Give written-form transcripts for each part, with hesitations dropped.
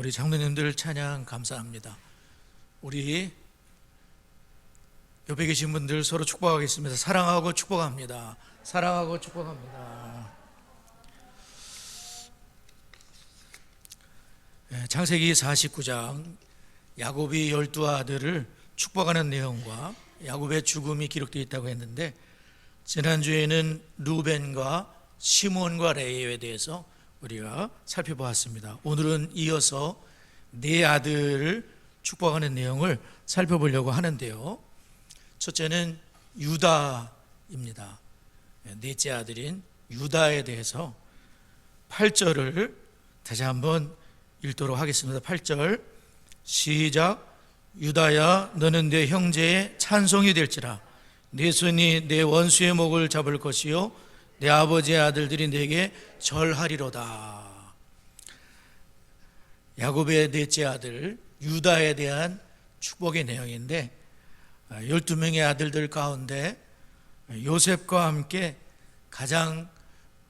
우리 장로님들 찬양 감사합니다. 우리 옆에 계신 분들 서로 축복하겠습니다. 사랑하고 축복합니다. 사랑하고 축복합니다. 창세기 49장 야곱이 12아들을 축복하는 내용과 야곱의 죽음이 기록되어 있다고 했는데, 지난주에는 루벤과 시몬과 레위에 대해서 우리가 살펴보았습니다. 오늘은 이어서 네 아들을 축복하는 내용을 살펴보려고 하는데요, 첫째는 유다입니다. 넷째 아들인 유다에 대해서 8절을 다시 한번 읽도록 하겠습니다. 8절 시작. 유다야, 너는 내 형제의 찬송이 될지라. 내 손이 내 원수의 목을 잡을 것이요 내 아버지의 아들들이 내게 절하리로다. 야곱의 넷째 아들 유다에 대한 축복의 내용인데, 12명의 아들들 가운데 요셉과 함께 가장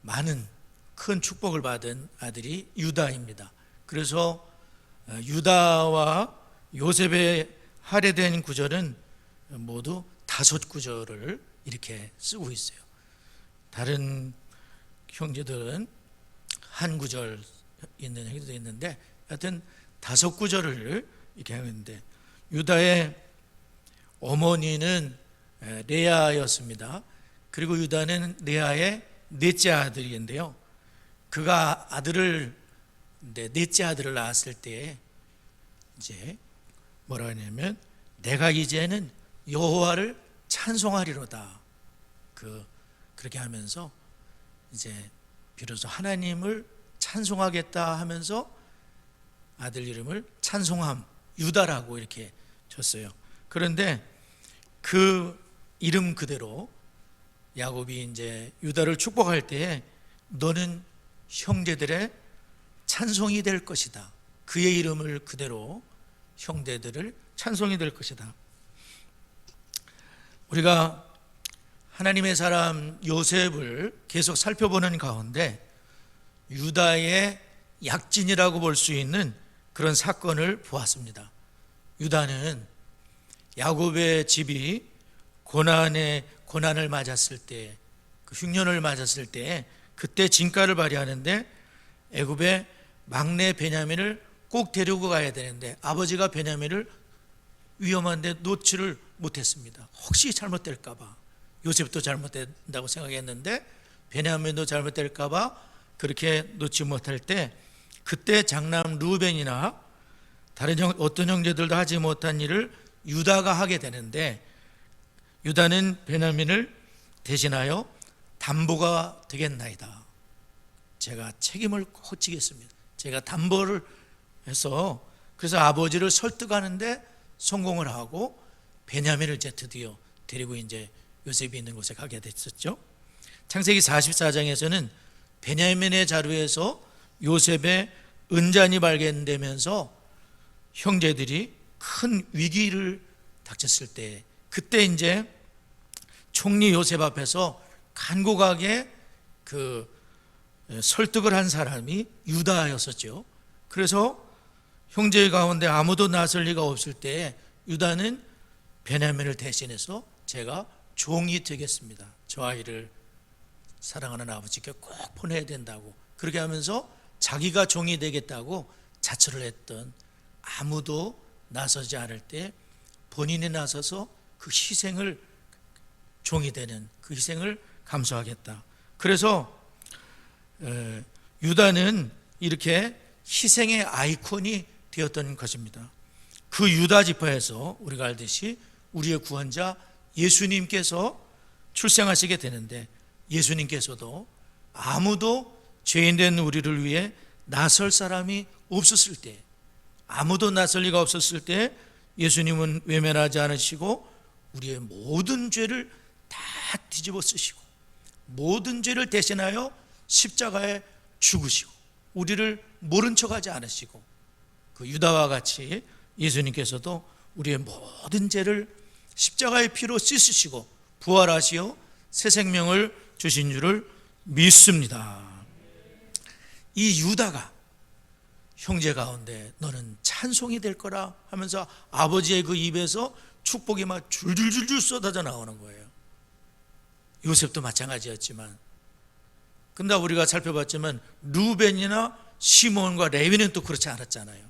많은 큰 축복을 받은 아들이 유다입니다. 그래서 유다와 요셉의 할애된 구절은 모두 5구절을 이렇게 쓰고 있어요. 다른 형제들은 한 구절 있는 형제도 있는데, 하여튼 5구절을 이렇게 하는데, 유다의 어머니는 레아였습니다. 그리고 유다는 레아의 넷째 아들인데요, 그가 넷째 아들을 낳았을 때 이제 뭐라 하냐면, 내가 이제는 여호와를 찬송하리로다. 그렇게 하면서 이제 비로소 하나님을 찬송하겠다 하면서 아들 이름을 찬송함 유다라고 이렇게 줬어요. 그런데 그 이름 그대로 야곱이 이제 유다를 축복할 때에 너는 형제들의 찬송이 될 것이다. 그의 이름을 그대로 형제들을 찬송이 될 것이다. 우리가 하나님의 사람 요셉을 계속 살펴보는 가운데 유다의 약진이라고 볼 수 있는 그런 사건을 보았습니다. 유다는 야곱의 집이 고난을 맞았을 때, 흉년을 맞았을 때 그때 진가를 발휘하는데, 애굽의 막내 베냐민을 꼭 데리고 가야 되는데 아버지가 베냐민을 위험한데 놓지를 못했습니다. 혹시 잘못될까 봐. 요셉도 잘못된다고 생각했는데 베냐민도 잘못될까 봐 그렇게 놓지 못할 때, 그때 장남 루벤이나 다른 어떤 형제들도 하지 못한 일을 유다가 하게 되는데, 유다는 베냐민을 대신하여 담보가 되겠나이다. 제가 책임을 꼭 지겠습니다. 제가 담보를 해서, 그래서 아버지를 설득하는데 성공을 하고 베냐민을 이제 드디어 데리고 이제 요셉이 있는 곳에 가게 됐었죠. 창세기 44장에서는 베냐민의 자루에서 요셉의 은잔이 발견되면서 형제들이 큰 위기를 닥쳤을 때, 그때 이제 총리 요셉 앞에서 간곡하게 설득을 한 사람이 유다였었죠. 그래서 형제 가운데 아무도 나설 리가 없을 때 유다는 베냐민을 대신해서 제가 종이 되겠습니다. 저 아이를 사랑하는 아버지께 꼭 보내야 된다고, 그렇게 하면서 자기가 종이 되겠다고 자처를 했던, 아무도 나서지 않을 때 본인이 나서서 그 희생을, 종이 되는 그 희생을 감수하겠다. 그래서 유다는 이렇게 희생의 아이콘이 되었던 것입니다. 그 유다 지파에서 우리가 알듯이 우리의 구원자 예수님께서 출생하시게 되는데, 예수님께서도 아무도 죄인된 우리를 위해 나설 사람이 없었을 때, 아무도 나설 리가 없었을 때 예수님은 외면하지 않으시고 우리의 모든 죄를 다 뒤집어 쓰시고 모든 죄를 대신하여 십자가에 죽으시고 우리를 모른 척하지 않으시고, 그 유다와 같이 예수님께서도 우리의 모든 죄를 십자가의 피로 씻으시고 부활하시어 새 생명을 주신 줄을 믿습니다. 이 유다가 형제 가운데 너는 찬송이 될 거라 하면서 아버지의 그 입에서 축복이 막 줄줄줄줄 쏟아져 나오는 거예요. 요셉도 마찬가지였지만, 근데 우리가 살펴봤지만 루벤이나 시몬과 레위는 또 그렇지 않았잖아요.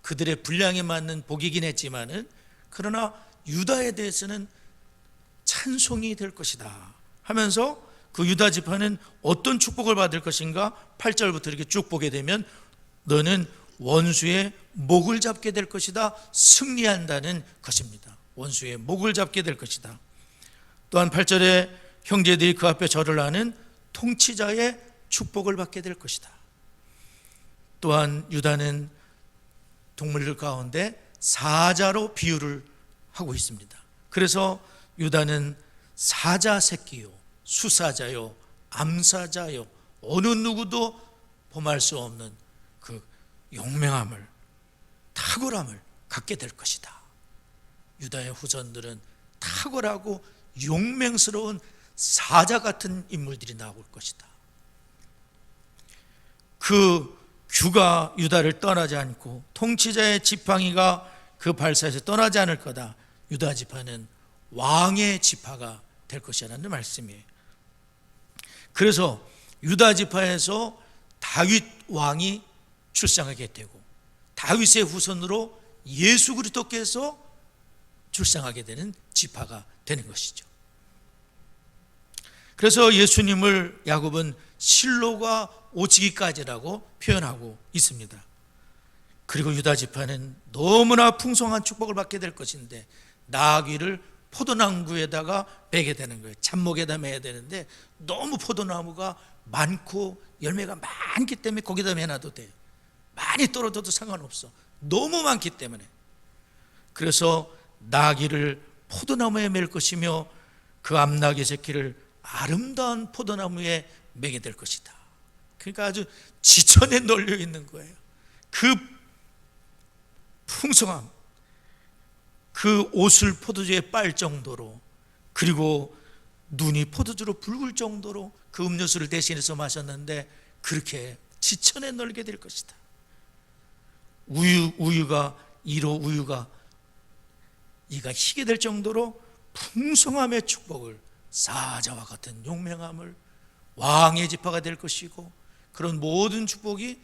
그들의 분량에 맞는 복이긴 했지만은, 그러나 유다에 대해서는 찬송이 될 것이다 하면서 그 유다 지파는 어떤 축복을 받을 것인가 8절부터 이렇게 쭉 보게 되면 너는 원수의 목을 잡게 될 것이다, 승리한다는 것입니다. 원수의 목을 잡게 될 것이다. 또한 8절에 형제들이 그 앞에 절을 하는 통치자의 축복을 받게 될 것이다. 또한 유다는 동물들 가운데 사자로 비유를 하고 있습니다. 그래서 유다는 사자 새끼요, 수사자요, 암사자요, 어느 누구도 범할 수 없는 그 용맹함을, 탁월함을 갖게 될 것이다. 유다의 후손들은 탁월하고 용맹스러운 사자 같은 인물들이 나올 것이다. 그 규가 유다를 떠나지 않고 통치자의 지팡이가 그 발사에서 떠나지 않을 거다. 유다 지파는 왕의 지파가 될 것이라는 말씀이에요. 그래서 유다 지파에서 다윗 왕이 출생하게 되고 다윗의 후손으로 예수 그리스도께서 출생하게 되는 지파가 되는 것이죠. 그래서 예수님을 야곱은 실로가 오치기까지라고 표현하고 있습니다. 그리고 유다 지파는 너무나 풍성한 축복을 받게 될 것인데 나귀를 포도나무에다가 매게 되는 거예요. 잡목에다 매야 되는데 너무 포도나무가 많고 열매가 많기 때문에 거기다 매놔도 돼요. 많이 떨어져도 상관없어. 너무 많기 때문에. 그래서 나귀를 포도나무에 맬 것이며 그 암나귀 새끼를 아름다운 포도나무에 매게 될 것이다. 그러니까 아주 지천에 널려 있는 거예요. 그 풍성함, 그 옷을 포도주에 빨 정도로, 그리고 눈이 포도주로 붉을 정도로 그 음료수를 대신해서 마셨는데 그렇게 지천에 널게 될 것이다. 우유가 이로 우유가 이가 희게 될 정도로 풍성함의 축복을, 사자와 같은 용맹함을, 왕의 지파가 될 것이고, 그런 모든 축복이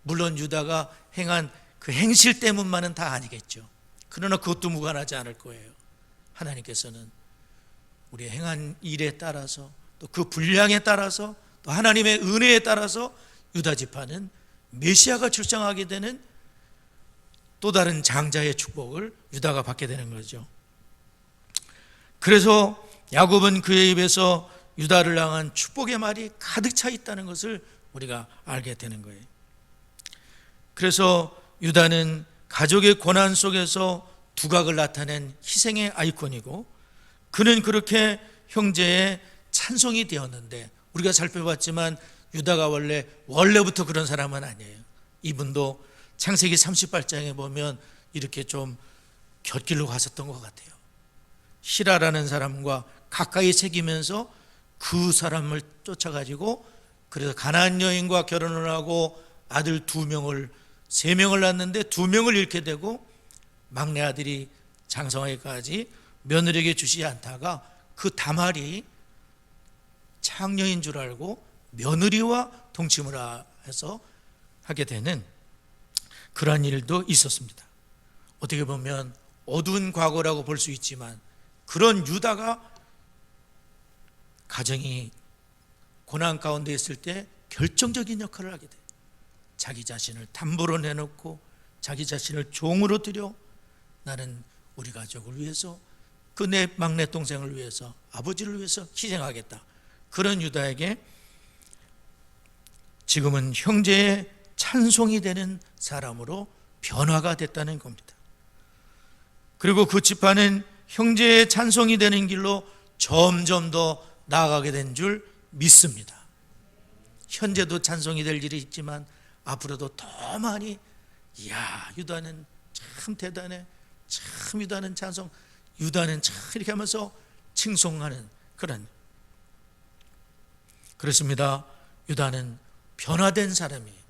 물론 유다가 행한 그 행실 때문만은 다 아니겠죠. 그러나 그것도 무관하지 않을 거예요. 하나님께서는 우리의 행한 일에 따라서, 또 그 분량에 따라서, 또 하나님의 은혜에 따라서 유다 지파는 메시아가 출생하게 되는 또 다른 장자의 축복을 유다가 받게 되는 거죠. 그래서 야곱은 그의 입에서 유다를 향한 축복의 말이 가득 차 있다는 것을 우리가 알게 되는 거예요. 그래서 유다는 가족의 고난 속에서 두각을 나타낸 희생의 아이콘이고, 그는 그렇게 형제의 찬송이 되었는데, 우리가 살펴봤지만 유다가 원래부터 그런 사람은 아니에요. 이분도 창세기 38장에 보면 이렇게 좀 곁길로 갔었던 것 같아요. 히라라는 사람과 가까이 새기면서 그 사람을 쫓아가지고, 그래서 가나안 여인과 결혼을 하고 아들 3명을 낳았는데 2명을 잃게 되고, 막내 아들이 장성하기까지 며느리에게 주시지 않다가 그 다말이 창녀인 줄 알고 며느리와 동침을 해서 하게 되는 그러한 일도 있었습니다. 어떻게 보면 어두운 과거라고 볼 수 있지만, 그런 유다가 가정이 고난 가운데 있을 때 결정적인 역할을 하게 돼요. 자기 자신을 담보로 내놓고 자기 자신을 종으로 들여 나는 우리 가족을 위해서, 그 내 막내 동생을 위해서, 아버지를 위해서 희생하겠다. 그런 유다에게 지금은 형제의 찬송이 되는 사람으로 변화가 됐다는 겁니다. 그리고 그 지파는 형제의 찬송이 되는 길로 점점 더 나아가게 된 줄 믿습니다. 현재도 찬송이 될 일이 있지만 앞으로도 더 많이, 이야 유다는 참 대단해, 참 유다는 찬송, 유다는 참 이렇게 하면서 칭송하는 그런, 그렇습니다. 유다는 변화된 사람이에요.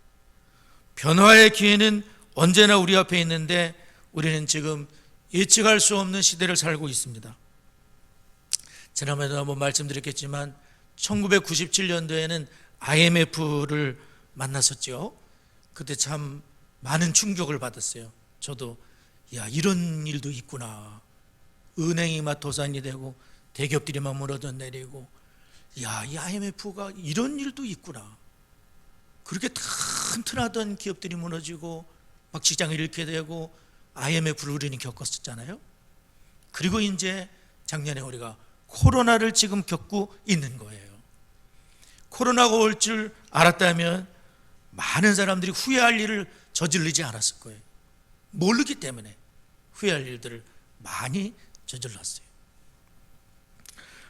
변화의 기회는 언제나 우리 앞에 있는데 우리는 지금 예측할 수 없는 시대를 살고 있습니다. 지난번에도 한번 말씀드렸겠지만 1997년도에는 IMF를 만났었죠. 그때 참 많은 충격을 받았어요. 저도 이런 일도 있구나. 은행이 막 도산이 되고 대기업들이 막 무너져 내리고 이 IMF가 이런 일도 있구나. 그렇게 튼튼하던 기업들이 무너지고 막 직장을 잃게 되고 IMF를 우리는 겪었었잖아요. 그리고 이제 작년에 우리가 코로나를 지금 겪고 있는 거예요. 코로나가 올 줄 알았다면 많은 사람들이 후회할 일을 저지르지 않았을 거예요. 모르기 때문에 후회할 일들을 많이 저질렀어요.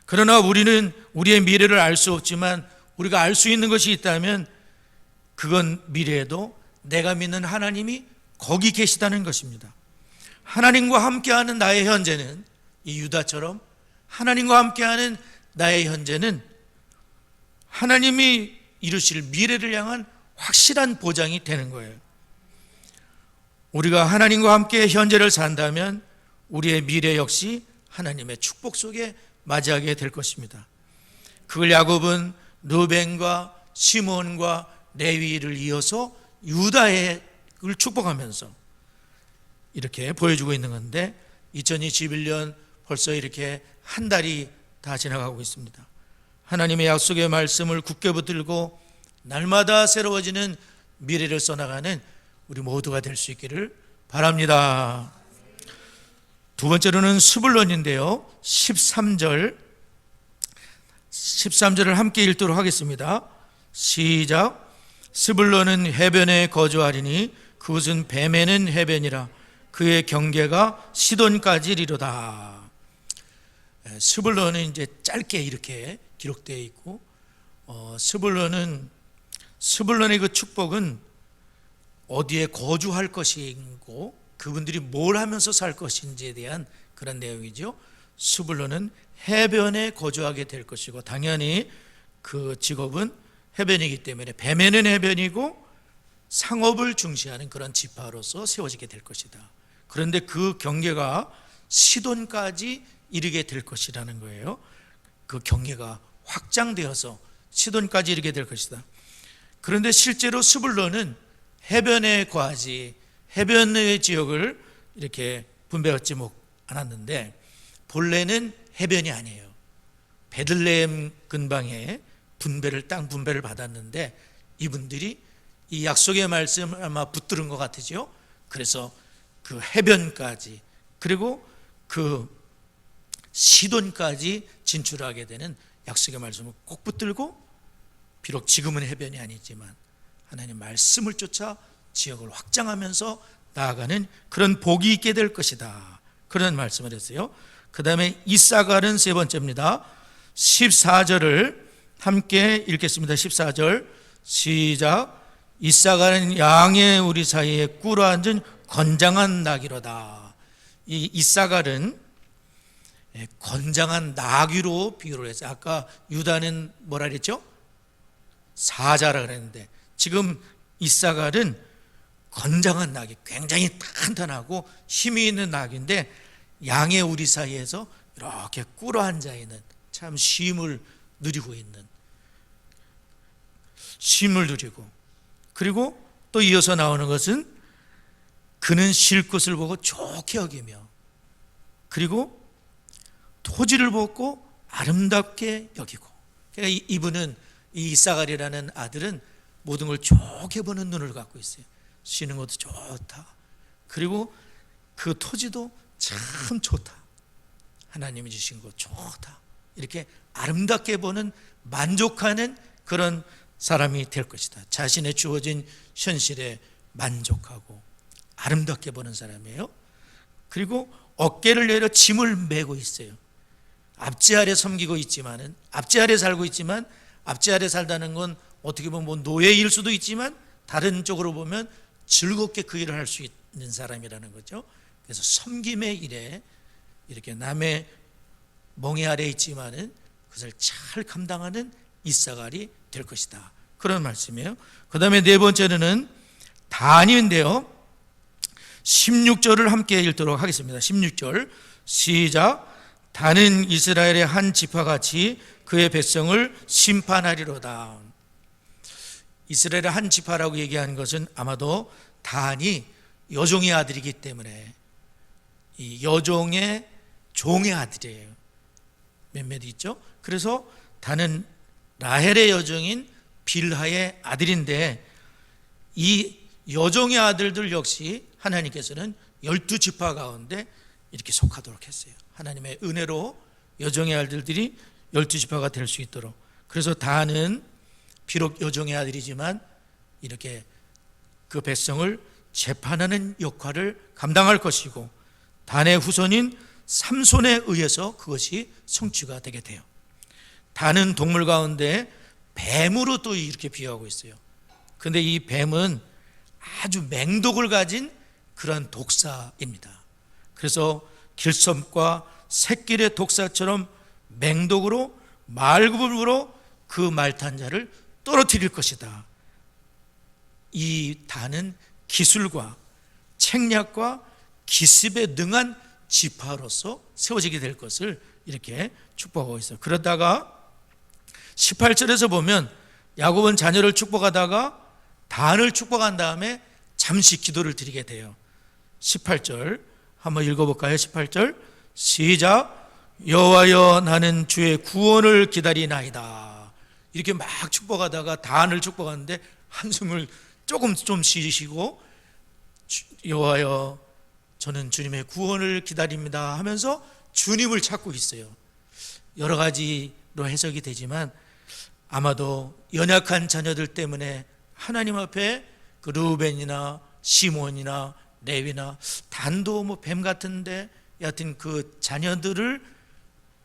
그러나 우리는 우리의 미래를 알 수 없지만 우리가 알 수 있는 것이 있다면 그건 미래에도 내가 믿는 하나님이 거기 계시다는 것입니다. 하나님과 함께하는 나의 현재는 이 유다처럼 하나님과 함께하는 나의 현재는 하나님이 이루실 미래를 향한 확실한 보장이 되는 거예요. 우리가 하나님과 함께 현재를 산다면 우리의 미래 역시 하나님의 축복 속에 맞이하게 될 것입니다. 그걸 야곱은 르벤과 시몬과 레위를 이어서 유다를 축복하면서 이렇게 보여주고 있는 건데 2021년 벌써 이렇게 한 달이 다 지나가고 있습니다. 하나님의 약속의 말씀을 굳게 붙들고 날마다 새로워지는 미래를 써나가는 우리 모두가 될 수 있기를 바랍니다. 두 번째로는 스불론인데요. 13절을 함께 읽도록 하겠습니다. 시작. 스불론은 해변에 거주하리니 그곳은 뱀에는 해변이라 그의 경계가 시돈까지 이르도다. 스불론은 이제 짧게 이렇게 기록되어 있고 스불론의 그 축복은 어디에 거주할 것이고 그분들이 뭘 하면서 살 것인지에 대한 그런 내용이죠. 스불론은 해변에 거주하게 될 것이고 당연히 그 직업은 해변이기 때문에 뱀에는 해변이고 상업을 중시하는 그런 지파로서 세워지게 될 것이다. 그런데 그 경계가 시돈까지 이르게 될 것이라는 거예요. 그 경계가 확장되어서 시돈까지 이르게 될 것이다. 그런데 실제로 스불론은 해변에 거하지 해변의 지역을 이렇게 분배받지 않았는데 본래는 해변이 아니에요. 베들레헴 근방에 땅 분배를 받았는데 이분들이 이 약속의 말씀을 아마 붙들은 것 같으죠. 그래서 그 해변까지 그리고 그 시돈까지 진출하게 되는 약속의 말씀을 꼭 붙들고 비록 지금은 해변이 아니지만 하나님 말씀을 쫓아 지역을 확장하면서 나아가는 그런 복이 있게 될 것이다. 그런 말씀을 했어요. 그 다음에 이사갈은 세 번째입니다. 14절을 함께 읽겠습니다. 14절 시작. 이사갈은 양의 우리 사이에 꿇어 앉은 건장한 나귀로다. 이 이사갈은 건장한 나귀로 비유를 했어요. 아까 유다는 뭐라 그랬죠? 사자라 그랬는데 지금 이사갈은 건장한 나귀, 굉장히 탄탄하고 힘이 있는 나귀인데 양의 우리 사이에서 이렇게 꿇어 앉아 있는 참 쉼을 누리고 그리고 또 이어서 나오는 것은 그는 쉴 곳을 보고 좋게 여기며 그리고 토지를 보고 아름답게 여기고 그러니까 이분은 이 이사갈이라는 아들은 모든 걸 좋게 보는 눈을 갖고 있어요. 쉬는 것도 좋다. 그리고 그 토지도 참 좋다. 하나님이 주신 거 좋다. 이렇게 아름답게 보는 만족하는 그런 사람이 될 것이다. 자신의 주어진 현실에 만족하고 아름답게 보는 사람이에요. 그리고 어깨를 내려 짐을 메고 있어요. 앞지 아래 섬기고 있지만은 앞지 아래 살고 있지만 앞지 아래 살다는 건 어떻게 보면 뭐 노예일 수도 있지만 다른 쪽으로 보면 즐겁게 그 일을 할 수 있는 사람이라는 거죠. 그래서 섬김의 일에 이렇게 남의 멍에 아래 있지만은 그것을 잘 감당하는 이사갈이 될 것이다. 그런 말씀이에요. 그 다음에 네 번째는 단인데요, 16절을 함께 읽도록 하겠습니다. 16절 시작. 단은 이스라엘의 한 지파같이 그의 백성을 심판하리로다. 이스라엘의 한 지파라고 얘기하는 것은 아마도 단이 여종의 아들이기 때문에 이 여종의 종의 아들이에요. 몇몇 있죠? 그래서 단은 라헬의 여종인 빌하의 아들인데, 이 여종의 아들들 역시 하나님께서는 12지파 가운데 이렇게 속하도록 했어요. 하나님의 은혜로 여종의 아들들이 12지파가 될 수 있도록. 그래서 단은 비록 여종의 아들이지만 이렇게 그 백성을 재판하는 역할을 감당할 것이고, 단의 후손인 삼손에 의해서 그것이 성취가 되게 돼요. 단은 동물 가운데 뱀으로 또 이렇게 비유하고 있어요. 그런데 이 뱀은 아주 맹독을 가진 그런 독사입니다. 그래서 길섬과 새끼의 독사처럼 맹독으로 말굽으로 그 말탄 자를 떨어뜨릴 것이다. 이 단은 기술과 책략과 기습에 능한 지파로서 세워지게 될 것을 이렇게 축복하고 있어요. 그러다가 18절에서 보면 야곱은 자녀를 축복하다가 단을 축복한 다음에 잠시 기도를 드리게 돼요. 18절 한번 읽어볼까요? 18절 시작. 여호와여 나는 주의 구원을 기다리나이다. 이렇게 막 축복하다가 단을 축복하는데 한숨을 좀 쉬시고, 여호와여 저는 주님의 구원을 기다립니다 하면서 주님을 찾고 있어요. 여러 가지로 해석이 되지만 아마도 연약한 자녀들 때문에 하나님 앞에 그 르우벤이나 시몬이나 레위나 단도 뭐 뱀 같은데 여하튼 그 자녀들을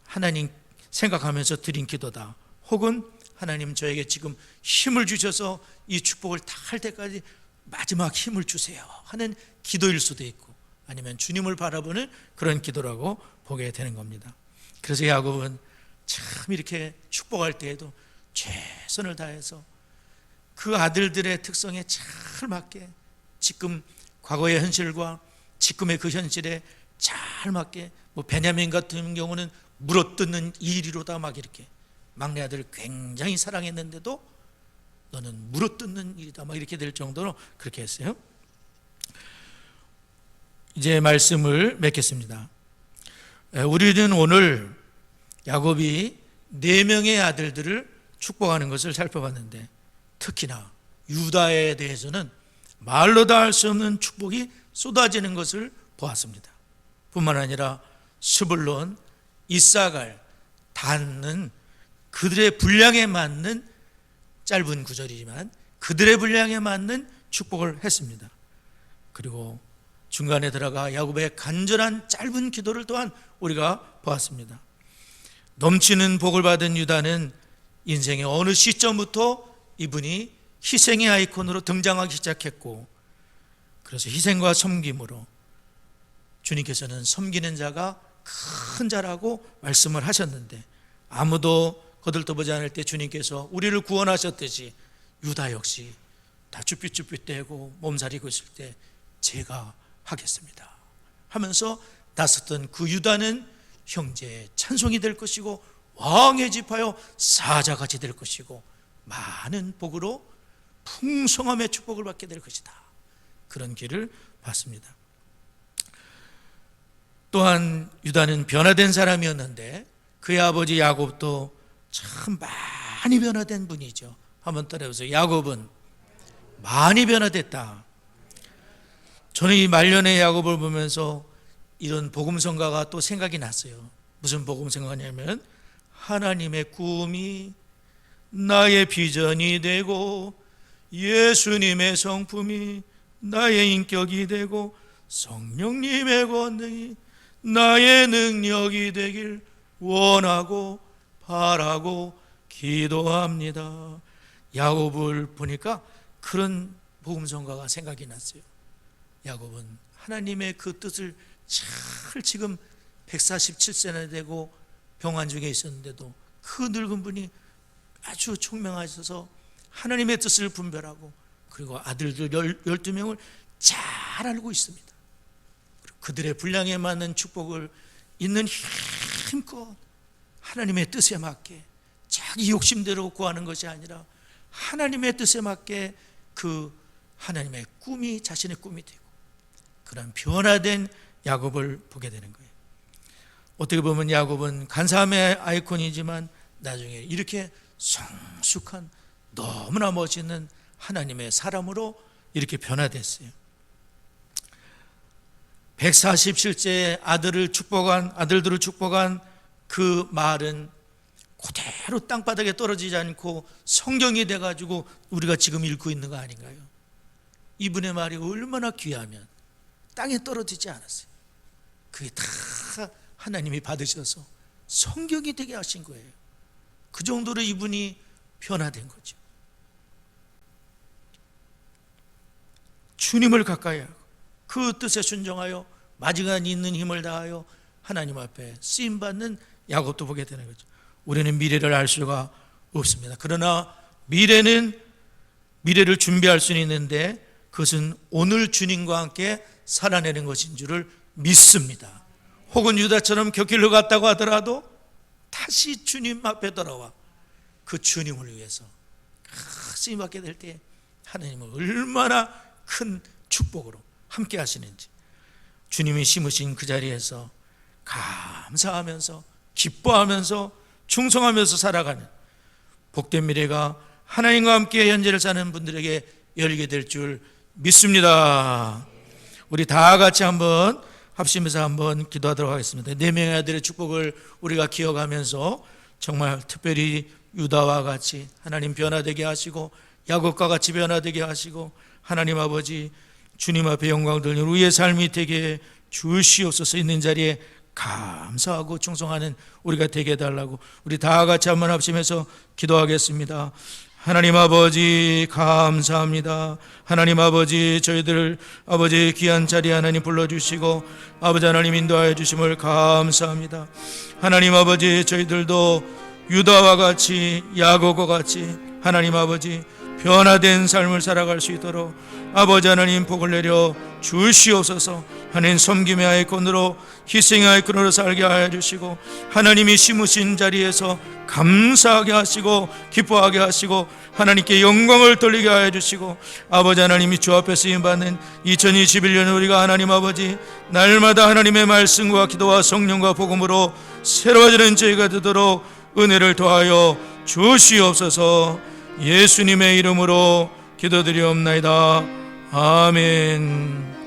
하나님 생각하면서 드린 기도다. 혹은 하나님 저에게 지금 힘을 주셔서 이 축복을 다 할 때까지 마지막 힘을 주세요 하는 기도일 수도 있고, 아니면 주님을 바라보는 그런 기도라고 보게 되는 겁니다. 그래서 야곱은 참 이렇게 축복할 때에도 최선을 다해서 그 아들들의 특성에 잘 맞게, 지금 과거의 현실과 지금의 그 현실에 잘 맞게, 뭐 베냐민 같은 경우는 물어뜯는 일이로다 막 이렇게, 막내 아들을 굉장히 사랑했는데도 너는 물어뜯는 일이다 막 이렇게 될 정도로 그렇게 했어요. 이제 말씀을 맺겠습니다. 우리는 오늘 야곱이 4명의 아들들을 축복하는 것을 살펴봤는데, 특히나 유다에 대해서는 말로 다 할 수 없는 축복이 쏟아지는 것을 보았습니다. 뿐만 아니라 스불론, 이사갈, 단은 그들의 분량에 맞는, 짧은 구절이지만 그들의 분량에 맞는 축복을 했습니다. 그리고 중간에 들어가 야곱의 간절한 짧은 기도를 또한 우리가 보았습니다. 넘치는 복을 받은 유다는 인생의 어느 시점부터 이분이 희생의 아이콘으로 등장하기 시작했고, 그래서 희생과 섬김으로 주님께서는 섬기는 자가 큰 자라고 말씀을 하셨는데, 아무도 거들떠보지 않을 때 주님께서 우리를 구원하셨듯이 유다 역시 다 쭈삣쭈삣대고 몸살이고 있을 때 제가 하겠습니다 하면서 나섰던 그 유다는 형제의 찬송이 될 것이고, 왕의 지파여 사자같이 될 것이고, 많은 복으로 풍성함의 축복을 받게 될 것이다. 그런 길을 봤습니다. 또한 유다는 변화된 사람이었는데 그의 아버지 야곱도 참 많이 변화된 분이죠. 한번 따라해보세요. 야곱은 많이 변화됐다. 저는 이 말년의 야곱을 보면서 이런 복음성가가 또 생각이 났어요. 무슨 복음성가냐면, 하나님의 꿈이 나의 비전이 되고 예수님의 성품이 나의 인격이 되고 성령님의 권능이 나의 능력이 되길 원하고 바라고 기도합니다. 야곱을 보니까 그런 복음성가가 생각이 났어요. 야곱은 하나님의 그 뜻을 잘, 지금 147세나 되고 병환 중에 있었는데도 그 늙은 분이 아주 총명하셔서 하나님의 뜻을 분별하고 그리고 아들들 12명을 잘 알고 있습니다. 그들의 분량에 맞는 축복을 있는 힘껏 하나님의 뜻에 맞게 자기 욕심대로 구하는 것이 아니라 하나님의 뜻에 맞게 그 하나님의 꿈이 자신의 꿈이 되고 그런 변화된 야곱을 보게 되는 거예요. 어떻게 보면 야곱은 간사함의 아이콘이지만 나중에 이렇게 성숙한 너무나 멋있는 하나님의 사람으로 이렇게 변화됐어요. 147세의 아들들을 축복한 그 말은 그대로 땅바닥에 떨어지지 않고 성경이 돼가지고 우리가 지금 읽고 있는 거 아닌가요? 이분의 말이 얼마나 귀하면 땅에 떨어지지 않았어요. 그게 다 하나님이 받으셔서 성경이 되게 하신 거예요. 그 정도로 이분이 변화된 거죠. 주님을 가까이 하고 그 뜻에 순종하여 마지막에 있는 힘을 다하여 하나님 앞에 쓰임받는 야곱도 보게 되는 거죠. 우리는 미래를 알 수가 없습니다. 그러나 미래를 준비할 수는 있는데 그것은 오늘 주님과 함께 살아내는 것인 줄을 믿습니다. 혹은 유다처럼 곁길로 갔다고 하더라도 다시 주님 앞에 돌아와 그 주님을 위해서 쓰임받게 될 때 하나님은 얼마나 큰 축복으로 함께 하시는지 주님이 심으신 그 자리에서 감사하면서 기뻐하면서 충성하면서 살아가는 복된 미래가 하나님과 함께 현재를 사는 분들에게 열리게 될 줄 믿습니다. 우리 다 같이 한번 합심해서 한번 기도하도록 하겠습니다. 4명의 아들의 축복을 우리가 기억하면서 정말 특별히 유다와 같이 하나님 변화되게 하시고 야곱과 같이 변화되게 하시고 하나님 아버지 주님 앞에 영광 돌리는 우리의 삶이 되게 주시옵소서. 있는 자리에 감사하고 충성하는 우리가 되게 해달라고 우리 다 같이 한번 합심해서 기도하겠습니다. 하나님 아버지 감사합니다. 하나님 아버지 저희들 아버지 귀한 자리에 하나님 불러주시고 아버지 하나님 인도하여 주심을 감사합니다. 하나님 아버지 저희들도 유다와 같이 야곱과 같이 하나님 아버지 변화된 삶을 살아갈 수 있도록 아버지 하나님 복을 내려 주시옵소서. 하나님 섬김의 아이콘으로 희생의 아이콘으로 살게 하여 주시고 하나님이 심으신 자리에서 감사하게 하시고 기뻐하게 하시고 하나님께 영광을 돌리게 하여 주시고 아버지 하나님이 주 앞에 쓰임받는 2021년 우리가 하나님 아버지 날마다 하나님의 말씀과 기도와 성령과 복음으로 새로워지는 저희가 되도록 은혜를 더하여 주시옵소서. 예수님의 이름으로 기도드리옵나이다. 아멘.